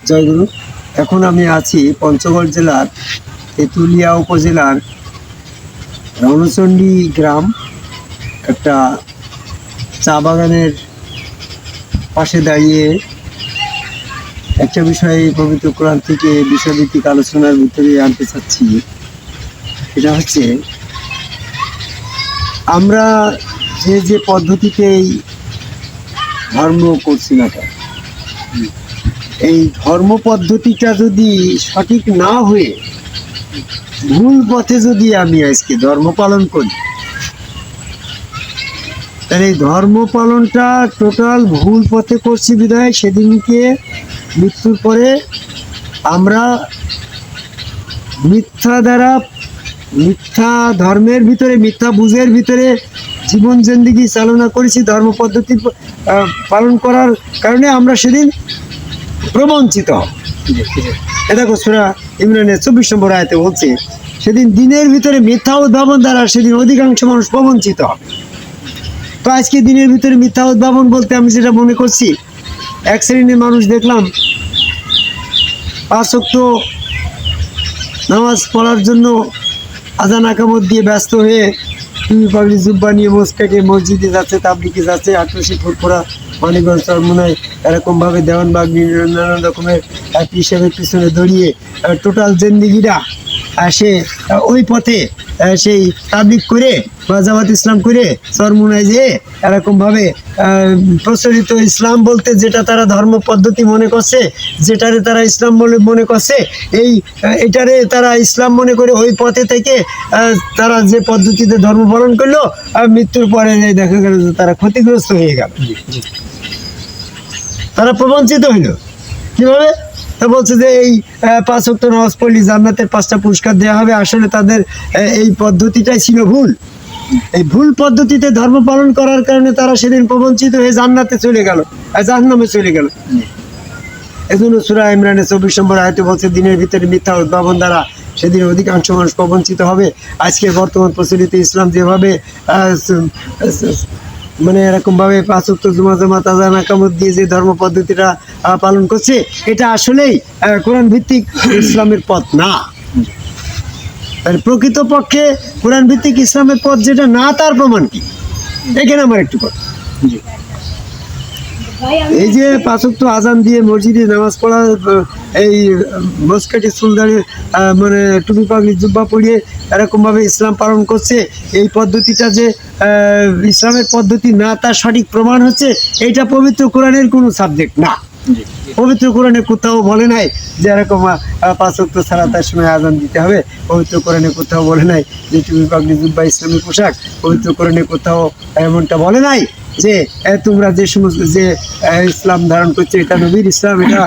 জয়গুরু। এখন আমি আছি পঞ্চগড় জেলার তেঁতুলিয়া উপজেলার রণচণ্ডী গ্রাম, একটা চা বাগানের পাশে দাঁড়িয়ে একটা বিষয় পবিত্র কোরআন থেকে বিষয়ভিত্তিক আলোচনার ভিতরে আনতে চাচ্ছি। এটা হচ্ছে, আমরা যে যে পদ্ধতিতেই ধর্ম করছি না কেন, এই ধর্ম পদ্ধতিটা যদি সঠিক না হয়ে ভুল পথে যদি আমি আজকে ধর্ম পালন করি, তাহলে এই ধর্ম পালনটা টোটাল ভুল পথে করছি বিধায় সেদিনকে মৃত্যুর পরে আমরা মিথ্যা দ্বারা, মিথ্যা ধর্মের ভিতরে, মিথ্যা বুঝের ভিতরে জীবন জিন্দেগি চালনা করেছি। ধর্ম পদ্ধতি পালন করার কারণে আমরা সেদিন প্রবঞ্চিত হব। দেখো সূরা ইমরানের 24 নম্বর আয়াতে বলছে, সেদিন দিনের ভিতরে মিথ্যা উদ্ভাবন দ্বারা সেদিন অধিকাংশ মানুষ প্রবঞ্চিত হবে। তো আজকে দিনের ভিতরে মিথ্যা উদ্ভাবন বলতে আমি যেটা মনে করছি, এক শ্রেণীর মানুষ দেখলাম 5 ওয়াক্ত নামাজ পড়ার জন্য আজান আকামত দিয়ে ব্যস্ত হয়ে টুপি পাগড়ি জুব্বা নিয়ে মোস্কাটে মসজিদে যাচ্ছে, তাবলিগে যাচ্ছে, আটরশি ফুটফোড়া মানিকগঞ্জ চরমোনায় এরকমভাবে দেওয়ানবাগ নানান রকমের হিসাবের পিছনে দড়িয়ে টোটাল জিন্দিগিটা সে ওই পথে সেই তাবলিগ করে বা জামাত ইসলাম করে চরমোনায় যেয়ে এরকমভাবে প্রচলিত ইসলাম বলতে যেটা তারা ধর্ম পদ্ধতি মনে করছে, যেটারে তারা ইসলাম বলে মনে করছে, এটারে তারা ইসলাম মনে করে ওই পথে থেকে তারা যে পদ্ধতিতে ধর্ম পালন করলো, মৃত্যুর পরে দেখা গেল যে তারা ক্ষতিগ্রস্ত হয়ে গেল, তারা প্রবঞ্চিত হইল। কিভাবে? তা বলছে যে এই 5 ওয়াক্ত নামাজ পড়লে জান্নাতের 5টা পুরস্কার দেওয়া হবে। আসলে তাদের এই পদ্ধতিটাই ছিল ভুল। এই ভুল পদ্ধতিতে ধর্ম পালন করার কারণে তারা সেদিন প্রবঞ্চিত হয়ে জান্নাতে চলে গেল, জাহান্নামে চলে গেল। এজন্য সূরা ইমরানের 24 নম্বর আয়াতে বলছে, দিনের ভিতরে মিথ্যা উদ্ভাবন দ্বারা সেদিন অধিকাংশ মানুষ প্রবঞ্চিত হবে। আজকে বর্তমান প্রচলিত ইসলাম যেভাবে মানে এরকমভাবে 5 ওয়াক্ত জুমা জামাত আযান আকামত দিয়ে যে ধর্ম পদ্ধতিটা পালন করছে, এটা আসলেই কোরআন ভিত্তিক ইসলামের পথ না। প্রকৃতপক্ষে কোরআন ভিত্তিক ইসলামের পথ যেটা না, তার প্রমাণ কি? এখানে আমার একটু কথা, এই যে 5 ওয়াক্ত আজান দিয়ে মসজিদে নামাজ পড়া, এই মস্কাটি চুলদারি মানে টুপি পাগড়ি জুব্বা পরিয়ে এরকমভাবে ইসলাম পালন করছে, এই পদ্ধতিটা যে ইসলামের পদ্ধতি না, তার সঠিক প্রমাণ হচ্ছে এইটা পবিত্র কোরআনের কোনো সাবজেক্ট না। পবিত্র কোরআনে কোথাও বলে নাই যে এরকম 5 ওয়াক্ত সালাতের সময় আজান দিতে হবে। পবিত্র কোরআনে কোথাও বলে নাই যে টুপি পাগড়ি জুব্বা ইসলামী পোশাক। পবিত্র কোরআনে কোথাও এমনটা বলে নাই যে তোমরা যে সমস্ত যে ইসলাম ধারণ করছে এটা নবীর ইসলাম, এটা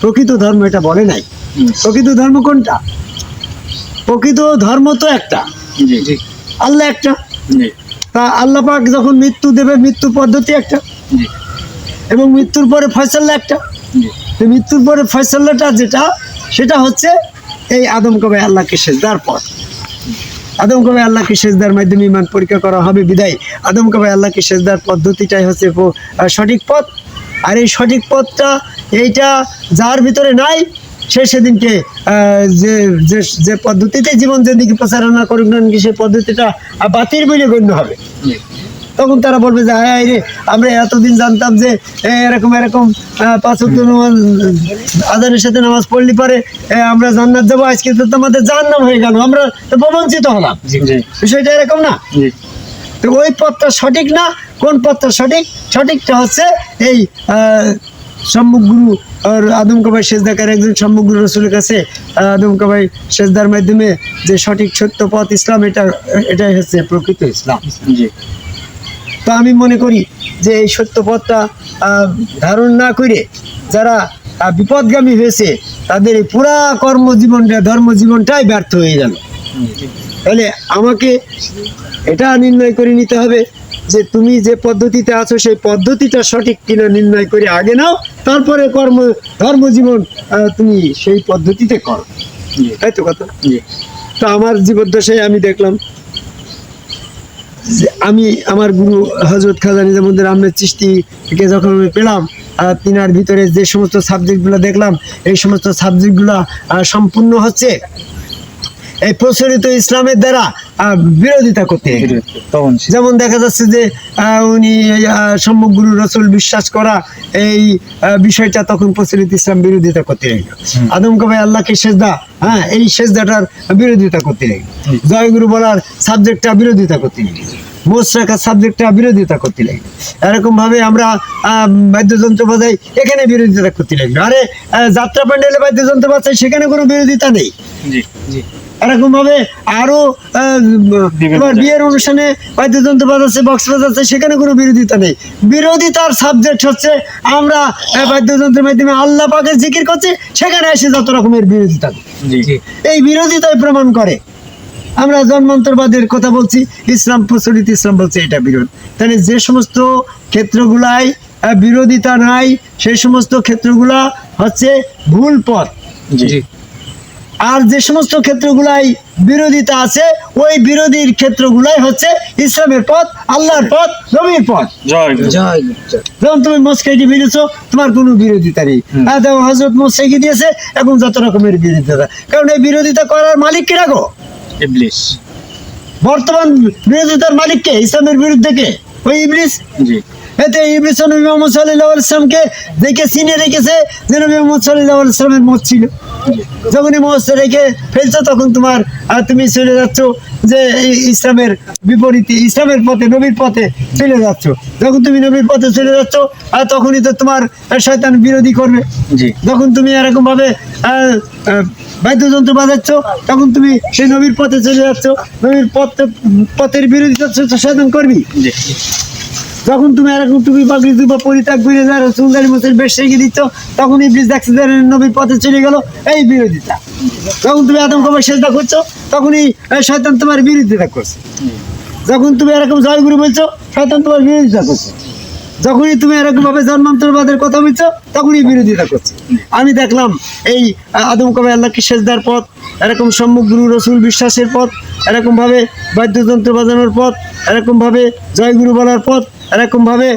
প্রকৃত ধর্ম, এটা বলে নাই। প্রকৃত ধর্ম কোনটা? প্রকৃত ধর্ম তো একটা, আল্লাহ একটা। তা আল্লাহ পাক যখন মৃত্যু দেবে, মৃত্যু পদ্ধতি একটা, এবং মৃত্যুর পরে ফয়সালা একটা। মৃত্যুর পরে ফয়সালাটা যেটা, সেটা হচ্ছে এই আদম কবে আল্লাহকে সেজদার পর, আদম কবে আল্লাহকে সেজদার মাধ্যমে ইমান পরীক্ষা করা হবে বিদায় আদম কবে আল্লাহকে সেজদার পদ্ধতিটাই হচ্ছে সঠিক পথ। আর এই সঠিক পথটা এইটা যার ভিতরে নাই, সে সেদিনকে যে যে পদ্ধতিতে জীবন যেদিকে প্রচারণা করুক না সেই পদ্ধতিটা বাতিল বলে গণ্য হবে। তখন তারা বলবে যে হ্যাঁ রে, আমরা এতদিন জানতাম যে এরকম 5 ওয়াক্ত আজানের সাথে নামাজ পড়লে পারে আমরা জান্নাত যাবো, আজকে তো আমাদের জাহান্নাম হয়ে গেল, আমরা তো প্রবঞ্চিত হলাম। বিষয়টা এরকম না। তো ওই পথটা সঠিক না। কোন পথটা সঠিক? সঠিকটা হচ্ছে এই সম্মুখ গুরু আর আদম কবাই সেজদাকার একজন সম্মুখ গুরু রসুলের কাছে আদম কবাই সেজদার মাধ্যমে যে সঠিক সত্য পথ ইসলাম, এটাই হচ্ছে প্রকৃত ইসলাম। তো আমি মনে করি যে এই সত্য পথটা ধারণ না করে যারা বিপদগামী হয়েছে, তাদের এই পুরা কর্মজীবনটা, ধর্মজীবনটাই ব্যর্থ হয়ে গেল। তাহলে আমাকে এটা নির্ণয় করে নিতে হবে যে তুমি যে পদ্ধতিতে আছো সেই পদ্ধতিটা সঠিক কিনা নির্ণয় করে আগে নাও, তারপরে ধর্মজীবন তুমি সেই পদ্ধতিতে করো। তাই তো কথা? তো আমার জীবদ্দশায় আমি দেখলাম আমি আমার গুরু হযরত খাজা নিজামুদ্দিন আহমেদ চিশতিকে যখন আমি পেলাম, তিনার ভিতরে যে সমস্ত সাবজেক্টগুলো দেখলাম, এই সমস্ত সাবজেক্টগুলো সম্পূর্ণ হচ্ছে এই প্রচলিত ইসলামের দ্বারা বিরোধিতা করতে। যেমন দেখা যাচ্ছে যে উনি সম্যক গুরু রসুল বিশ্বাস করা এই বিষয়টা তখন প্রচলিত ইসলাম বিরোধিতা করতে লাগলো। আদম কবে আল্লাহকে সেজদা, এই সেজদাটার বিরোধিতা করতে লাগলো। জয়গুরু বলার সাবজেক্টটা বিরোধিতা করতে লাগলো। মোচ রাখার সাবজেক্টটা বিরোধিতা করতে লাগলো। এরকম ভাবে আমরা বাদ্যযন্ত্র বাজাই, এখানে বিরোধিতা করতে লাগলো। আরে যাত্রা প্যান্ডেলে বাদ্যযন্ত্র বাজাই, সেখানে কোনো বিরোধিতা নেই। এরকম ভাবে আরো বিয়ের অনুষ্ঠানে বাদ্যযন্ত্র বাজাচ্ছে, বক্স বাজাচ্ছে, সেখানে কোনো বিরোধিতা নেই। বিরোধিতার সাবজেক্ট হচ্ছে আমরা বাদ্যযন্ত্রের মাধ্যমে আল্লাহ পাকের জিকির করছি, সেখানে এসে যত রকমের বিরোধিতা। এই বিরোধিতাই প্রমাণ করে। আমরা জন্মান্তরবাদের কথা বলছি, ইসলাম প্রচলিত ইসলাম বলছে এটা বিরোধ। তাহলে যে সমস্ত ক্ষেত্রগুলাই বিরোধিতা নাই, সেই সমস্ত ক্ষেত্রগুলা হচ্ছে ভুল পথ। আর যে সমস্ত ক্ষেত্রগুলাই বিরোধিতা আছে, ওই বিরোধীর ক্ষেত্রগুলাই হচ্ছে ইসলামের পথ, আল্লাহর পথ, নবীর পথ। যেমন তুমি মোসকেটি মিলেছো, তোমার কোনো বিরোধিতা নেই। হযরত মোসকেটি দিয়েছে, এবং যত রকমের বিরোধিতা। কারণ এই বিরোধিতা করার মালিক কে রাখো? ইবলিস। বর্তমান বিরোধিতার মালিক কে? ইসলামের বিরুদ্ধে কে? ওই ইবলিস। এতে ইবলিস নবী মুহাম্মদ সাল্লাল্লাহু আলাইহি ওয়াসাল্লামকে দেখে চিনে রেখেছে যে নবী মুহাম্মদ সাল্লাল্লাহু আলাইহি ওয়াসাল্লামের মত ছিল। যখনই মত রেখে ফেলছো, তখন তুমি চলে যাচ্ছ যে ইসলামের বিপরীতে, ইসলামের পথে, নবীর পথে চলে যাচ্ছ। যখন তুমি নবীর পথে চলে যাচ্ছ, তখনই তো তোমার শয়তান বিরোধী করবে। যখন তুমি এরকম ভাবে বাদ্যযন্ত্র বাজাচ্ছ, তখন তুমি সেই নবীর পথে চলে যাচ্ছ, নবীর পথের বিরোধিতা শয়তান করবি। যখন তুমি এরকম টুপি পাগড়ি দুবা পরিত্যাগ করে চুলদারি মোচের বেশ রেখে দিচ্ছ, তখন ইবলিস দেখছে যে নবীর পথে চলে গেল, এই বিরোধিতা। যখন তুমি আদম কবে সেজদা করছো, তখনই শয়তান তোমার বিরোধিতা করছে। যখন তুমি এরকম জয়গুরু বলছো, শয়তান তোমার বিরোধিতা করছে। যখনই তুমি এরকম ভাবে জন্মান্তরবাদের কথা বলছো, তখনই বিরোধিতা করছে। আমি দেখলাম এই আদম কবে আল্লাহকে সেজদার পথ, এরকম সম্যক গুরু রসুল বিশ্বাসের পথ, এরকম ভাবে বাদ্যযন্ত্র বাজানোর পথ, এরকম ভাবে জয়গুরু বলার পথ, এরকম ভাবে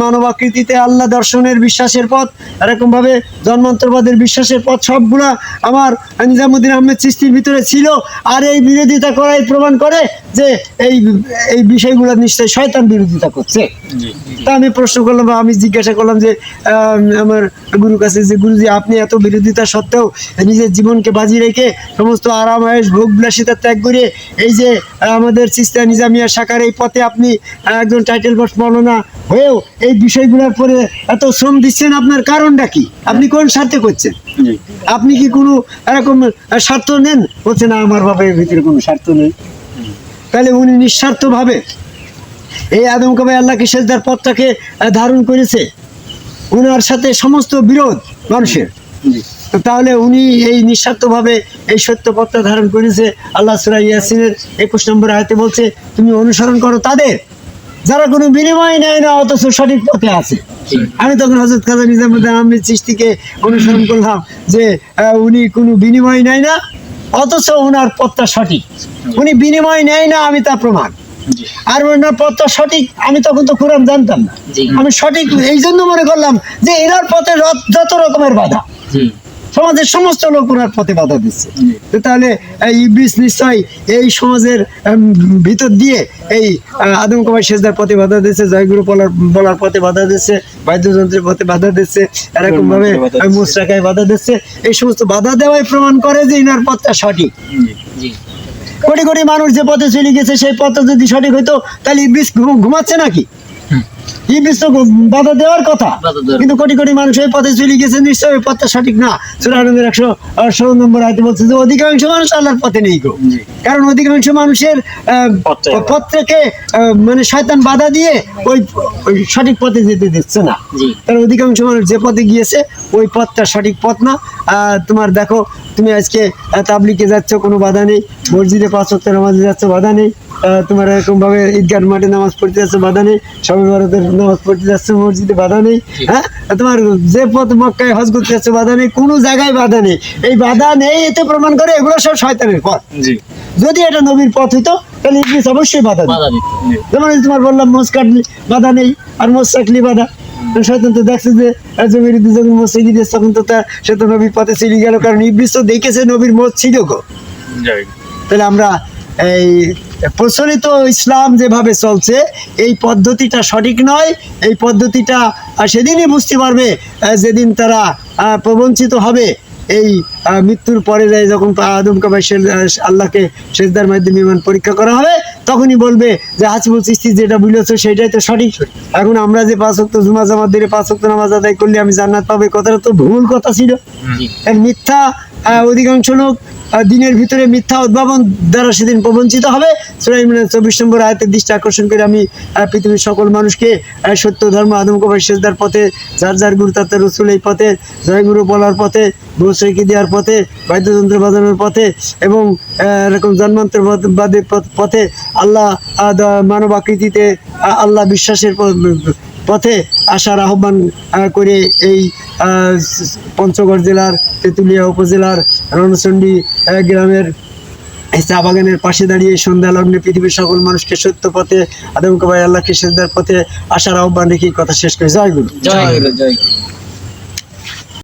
মানবাকৃতিতে আল্লাহ দর্শনের বিশ্বাসের পথ, এরকম ভাবে জন্মান্তরবাদের বিশ্বাসের পথ, সবগুলা আমার নিজামুদ্দিন আহমেদ চিশতির ভিতরে ছিল। আর এই বিরোধিতা করাই প্রমাণ করে যে এই বিষয়গুলো নিশ্চয়ই শয়তান বিরোধিতা করছে। তা আমি প্রশ্ন করলাম, বা আমি জিজ্ঞাসা করলাম যে আমার গুরুর কাছে, যে গুরুজি, আপনি এত বিরোধিতা সত্ত্বেও নিজের জীবনকে বাজি রেখে সমস্ত আরাম আয়েশ ভোগ বিলাসিতা ত্যাগ করে এই যে আমাদের চিশতিয়া নিজামিয়া শাখার এই পথে আপনি একজন টাইটেল বক্স মৌলানা হয়েও এই বিষয়গুলোর পরে এত শ্রম দিচ্ছেন, আপনার কারণটা কি? আপনি কোন স্বার্থে করছেন? আপনি কি কোনো এরকম স্বার্থ নেন? বলছে না, আমার বাবা এর ভিতরে কোনো স্বার্থ নেই। তাহলে উনি নিঃস্বার্থভাবে এই আদম কবে আল্লাহকে সেজদার পথটাকে ধারণ করেছে, উনার সাথে সমস্ত বিরোধ মানুষের। তাহলে উনি এই নিঃস্বার্থভাবে এই সত্য পথটা ধারণ করেছে। আল্লাহ সূরা ইয়াসিনের 21 নম্বর আয়াতে বলছে, তুমি অনুসরণ করো তাদের যারা কোনো বিনিময় নেয় না, অথচ সঠিক পথে আছে। আমি তখন হযরত খাজা নিজামুদ্দিন আহমেদ চিশতিকে অনুসরণ করলাম যে উনি কোনো বিনিময় নেয় না, অথচ ওনার পথটা সঠিক। উনি বিনিময় নেয় না, আমি তা প্রমাণ। আর ওনার পথটা সঠিক, আমি তখন তো কোরআন জানতাম না। আমি সঠিক এই জন্য মনে করলাম যে এনার পথে যত রকমের বাধা, সমাজের সমস্ত লোক ওনার পথে বাধা দিচ্ছে। তাহলে ইবলিস নিশ্চয় এই সমাজের ভিতর দিয়ে এই আদম কবে সেজদার পথে বাধা দিচ্ছে, জয়গুরু বলার পথে বাধা দিচ্ছে, বাদ্যযন্ত্রের পথে বাধা দিচ্ছে, এরকম ভাবে মুসরাকায় বাধা দিচ্ছে। এই সমস্ত বাধা দেওয়াই প্রমাণ করে যে এনার পথটা সঠিক। কোটি কোটি মানুষ যে পথে চলে গেছে, সেই পথটা যদি সঠিক হইতো, তাহলে ইবলিস ঘুমাচ্ছে নাকি? ইবলিস তো বাধা দেওয়ার কথা, কিন্তু কোটি কোটি মানুষ এই পথে চলে গেছে, নিশ্চয়ই পথটা সঠিক না। সূরা আনূরের 116 নম্বর আয়াতে বলছে যে অধিকাংশ মানুষ আল্লাহর পথে নেই গো। কারণ অধিকাংশ মানুষের পথ থেকে মানে শয়তান বাধা দিয়ে ওই সঠিক পথে যেতে দিচ্ছে না। কারণ অধিকাংশ মানুষ যে পথে গিয়েছে, ওই পথটা সঠিক পথ না। তোমার দেখো, তুমি আজকে তাবলিগে যাচ্ছ, কোনো বাধা নেই। মসজিদে 5 ওয়াক্ত নামাজে যাচ্ছ, বাধা নেই। তোমার এরকম ভাবে ঈদগাহ মাঠে নামাজ পড়তে যাচ্ছ, বাধা নেই। শবে বরাতের নামাজ পড়তে যাচ্ছ, মসজিদে বাধা নেই। হ্যাঁ, তোমার যে পথ মক্কায় হজ করতে যাচ্ছ, বাধা নেই। কোনো জায়গায় বাধা নেই। এই বাধা নেই, এতে প্রমাণ করে এগুলো সব শয়তানের পথ। যদি এটা নবীর পথ হইতো, তাহলে ইবলিস অবশ্যই বাধা দিত। যেমন তোমার বললাম মোচ কাটলি বাধা নেই, আর মোচ চাকলি বাধা। শয়তান তো দেখছে যে জমির যখন মসজিদ দিয়েছে তখন তো সে তো নবীর পথে চলে গেল, কারণ ইবলিস তো দেখেছে নবীর মত ছিল গো। তাহলে আমরা এই প্রচলিত ইসলাম যেভাবে চলছে এই পদ্ধতিটা সঠিক নয়। এই পদ্ধতিটা সেদিনই বুঝতে পারবে যেদিন তারা প্রবঞ্চিত হবে। এই মৃত্যুর পরে যায় যখন আদমকে আল্লাহকে সেজদার মাধ্যমে ইমান পরীক্ষা করা হবে, তখনই বলবে যে হাসিবুল চিশতি যেটা বুঝেছো সেটাই তো সঠিক। এখন আমরা যে 5 ওয়াক্ত জুমা জামাত দিয়ে 5 ওয়াক্ত নামাজ আদায় করলে আমি জান্নাত পাবো, কথাটা তো ভুল কথা ছিল, এক মিথ্যা। অধিকাংশ লোক দিনের ভিতরে মিথ্যা উদ্ভাবন দ্বারা সেদিন প্রবঞ্চিত হবে। সূরা ইমরানের 24 নম্বর আয়াতের দৃষ্টি আকর্ষণ করে আমি পৃথিবীর সকল মানুষকে সত্য ধর্ম আদম কবর সেজদার পথে, যার যার গুরু তার রসুল এই পথে, জয়গুরু বলার পথে, বৈষয়িকী দেওয়ার পথে, বাদ্যযন্ত্র বাজানোর পথে এবং এরকম জন্মান্তরবাদের পথে, আল্লাহ মানব আকৃতিতে আল্লাহ বিশ্বাসের পথে আসার আহ্বান করে এই পঞ্চগড় জেলার তেঁতুলিয়া উপজেলার রণচণ্ডী গ্রামের চা বাগানের পাশে দাঁড়িয়ে সন্ধ্যা লগ্নে পৃথিবীর সকল মানুষকে সত্য পথে আদম কবর আল্লাহকে সেজদার পথে আসার আহ্বান রেখে কথা শেষ করে। জয় গুরু। জয় গুরু। জয় গুরু।